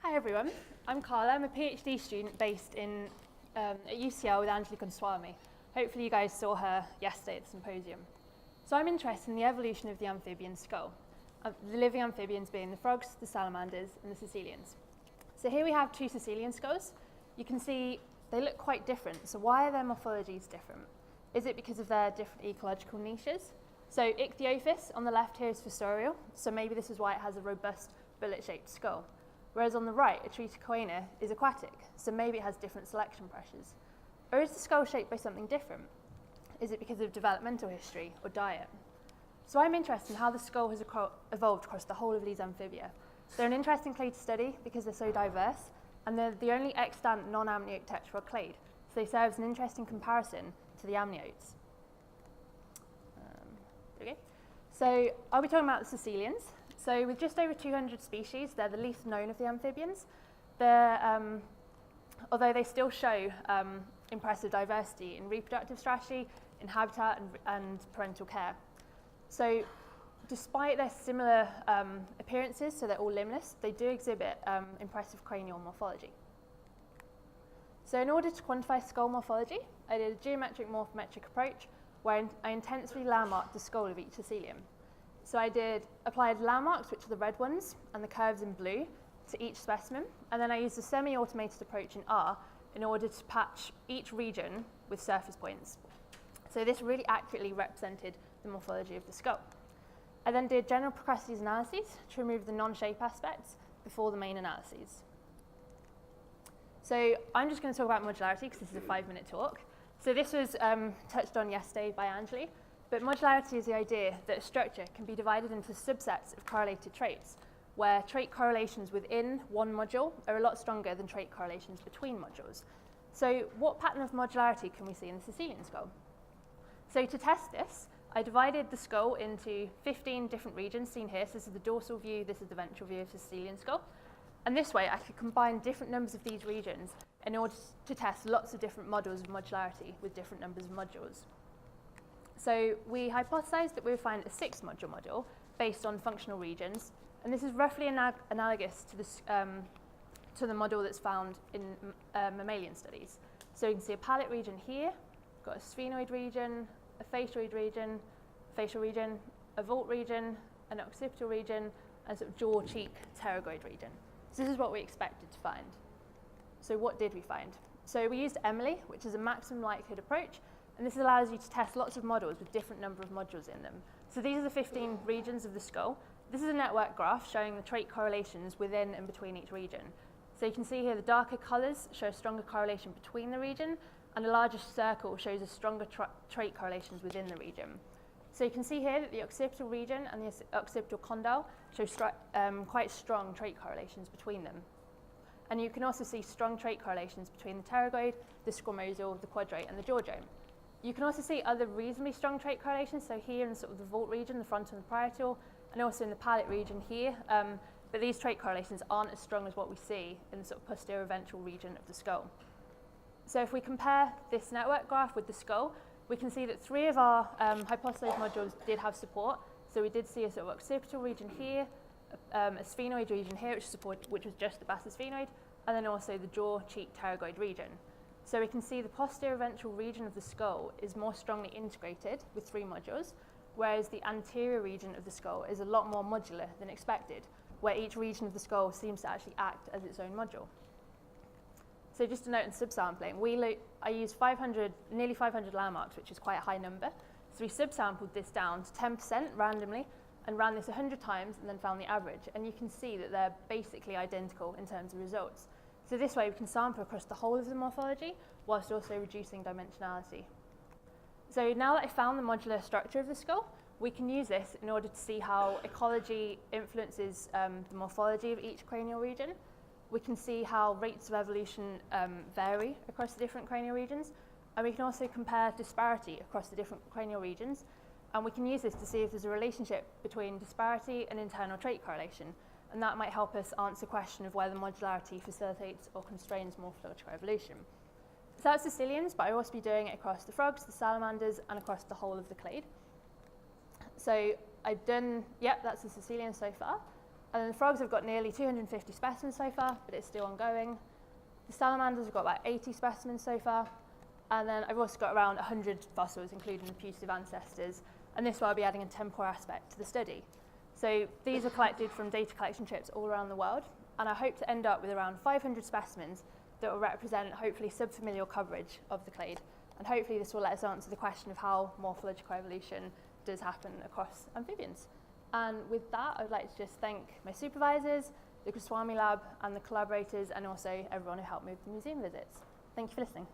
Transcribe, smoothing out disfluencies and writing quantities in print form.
Hi everyone, I'm Carla. I'm a PhD student based at UCL with Angela Gunaswamy. Hopefully you guys saw her yesterday at the Symposium. So I'm interested in the evolution of the amphibian skull, the living amphibians being the frogs, the salamanders and the Caecilians. So here we have two Caecilian skulls. You can see they look quite different. So why are their morphologies different? Is it because of their different ecological niches? So Ichthyophis on the left here is fossorial, so maybe this is why it has a robust bullet-shaped skull. Whereas on the right, Atritocoena is aquatic, so maybe it has different selection pressures. Or is the skull shaped by something different? Is it because of developmental history or diet? So I'm interested in how the skull has evolved across the whole of these amphibia. They're an interesting clade to study because they're so diverse, and they're the only extant non-amniote tetrarod clade, so they serve as an interesting comparison to the amniotes. Okay. So I'll be talking about the Caecilians. So with just over 200 species, they're the least known of the amphibians. Although they still show impressive diversity in reproductive strategy, in habitat and parental care. So despite their similar appearances, so they're all limbless, they do exhibit impressive cranial morphology. So in order to quantify skull morphology, I did a geometric morphometric approach where I intensely landmarked the skull of each Caecilian. So I applied landmarks, which are the red ones, and the curves in blue to each specimen, and then I used a semi-automated approach in R in order to patch each region with surface points. So this really accurately represented the morphology of the skull. I then did general processes analyses to remove the non-shape aspects before the main analyses. So I'm just going to talk about modularity because this is a 5-minute talk. So this was touched on yesterday by Angeli, but modularity is the idea that a structure can be divided into subsets of correlated traits, where trait correlations within one module are a lot stronger than trait correlations between modules. So what pattern of modularity can we see in the Caecilian skull? So to test this, I divided the skull into 15 different regions seen here. So this is the dorsal view, this is the ventral view of the Caecilian skull. And this way I could combine different numbers of these regions in order to test lots of different models of modularity with different numbers of modules. So we hypothesized that we would find a 6-module model based on functional regions, and this is roughly analogous to the model that's found in mammalian studies. So you can see a palate region here, got a sphenoid region, a facial region, a vault region, an occipital region, and a sort of jaw, cheek, pterygoid region. So this is what we expected to find. So what did we find? So we used Emily, which is a maximum likelihood approach, and this allows you to test lots of models with different number of modules in them. So these are the 15 regions of the skull. This is a network graph showing the trait correlations within and between each region. So you can see here the darker colors show a stronger correlation between the region, and a larger circle shows a stronger trait correlations within the region. So you can see here that the occipital region and the occipital condyle show quite strong trait correlations between them. And you can also see strong trait correlations between the pterygoid, the squamosal, the quadrate, and the jawbone. You can also see other reasonably strong trait correlations, so here in sort of the vault region, the frontal and the parietal, and also in the palate region here, but these trait correlations aren't as strong as what we see in the sort of posterior ventral region of the skull. So if we compare this network graph with the skull, we can see that 3 of our hypothesized modules did have support. So we did see a sort of occipital region here, a sphenoid region here, which was just the basal sphenoid, and then also the jaw, cheek, pterygoid region. So we can see the posterior ventral region of the skull is more strongly integrated with 3 modules, whereas the anterior region of the skull is a lot more modular than expected, where each region of the skull seems to actually act as its own module. So just a note on subsampling, I used nearly 500 landmarks, which is quite a high number. So we subsampled this down to 10% randomly and ran this 100 times and then found the average. And you can see that they're basically identical in terms of results. So this way we can sample across the whole of the morphology whilst also reducing dimensionality. So now that I found the modular structure of the skull, we can use this in order to see how ecology influences the morphology of each cranial region. We can see how rates of evolution vary across the different cranial regions, and we can also compare disparity across the different cranial regions, and we can use this to see if there's a relationship between disparity and internal trait correlation, and that might help us answer the question of whether modularity facilitates or constrains morphological evolution. So that's Caecilians, but I'll also be doing it across the frogs, the salamanders, and across the whole of the clade. So I've done, that's the Caecilian so far. And then the frogs have got nearly 250 specimens so far, but it's still ongoing. The salamanders have got about 80 specimens so far. And then I've also got around 100 fossils, including the putative ancestors. And this will be adding a temporal aspect to the study. So these are collected from data collection trips all around the world. And I hope to end up with around 500 specimens that will represent, hopefully, subfamilial coverage of the clade. And hopefully this will let us answer the question of how morphological evolution does happen across amphibians. And with that, I would like to just thank my supervisors, the Goswami Lab, and the collaborators, and also everyone who helped move the museum visits. Thank you for listening.